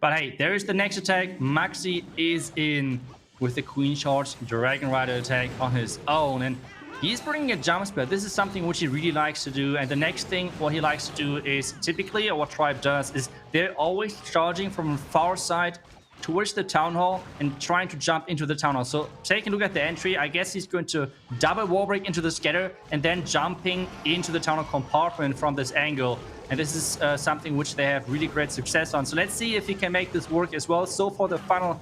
But hey, there is the next attack. MAXI is in with the Queen Charge Dragon Rider attack on his own. And he's bringing a jump spell. This is something which he really likes to do. And the next thing what he likes to do is typically, or what Tribe does, is they're always charging from the far side towards the Town Hall and trying to jump into the Town Hall. So take a look at the entry. I guess he's going to double wall break into the scatter and then jumping into the Town Hall compartment from this angle. And this is something which they have really great success on. So let's see if he can make this work as well. So far the funnel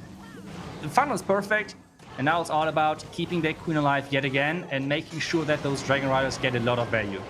is perfect. And now it's all about keeping their Queen alive yet again and making sure that those Dragon Riders get a lot of value.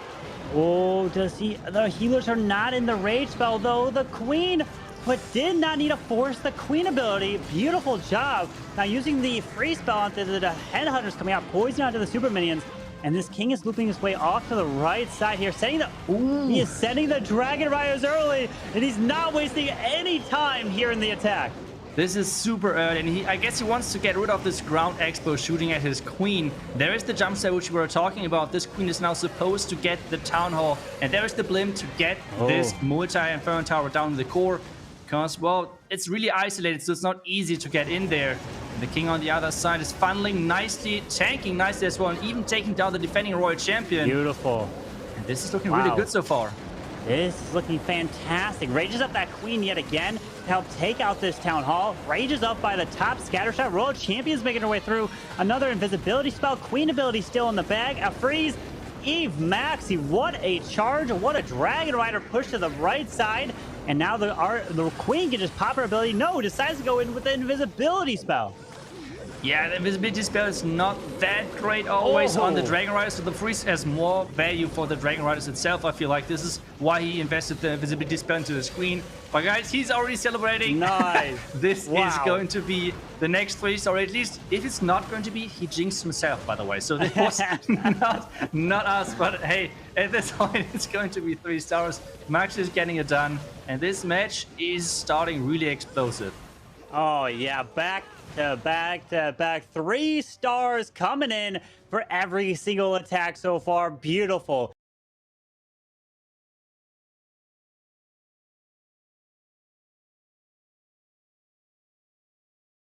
Oh, the healers are not in the rage spell though. The Queen, but did not need to force the Queen ability. Beautiful job. Now using the free spell onto the Headhunters coming out, poison onto the super minions. And this King is looping his way off to the right side here, he is sending the Dragon Riders early, and he's not wasting any time here in the attack. This is super early, and I guess he wants to get rid of this ground expo shooting at his Queen. There is the jump set which we were talking about. This Queen is now supposed to get the Town Hall, and there is the blimp to get this multi-Inferno Tower down to the core. Because, well, it's really isolated, so it's not easy to get in there. The King on the other side is funneling nicely, tanking nicely as well, and even taking down the defending Royal Champion. Beautiful. And this is looking really good so far. This is looking fantastic. Rages up that Queen yet again to help take out this Town Hall. Rages up by the top scatter shot. Royal Champion's making her way through. Another invisibility spell. Queen ability still in the bag. A freeze. eVe MAXI. What a charge. What a Dragon Rider push to the right side. And now the Queen can just pop her ability. No, decides to go in with the invisibility spell. Yeah, the invisibility spell is not that great always on the Dragon Riders, so the freeze has more value for the Dragon Riders itself. I feel like this is why he invested the invisibility spell into the screen. But guys, he's already celebrating. Nice. This is going to be the next 3-star, or at least if it's not going to be, he jinxed himself, by the way. So this was not us, but hey, at this point it's going to be 3 stars. Max is getting it done, and this match is starting really explosive. Oh yeah, back to back 3 stars coming in for every single attack so far. Beautiful.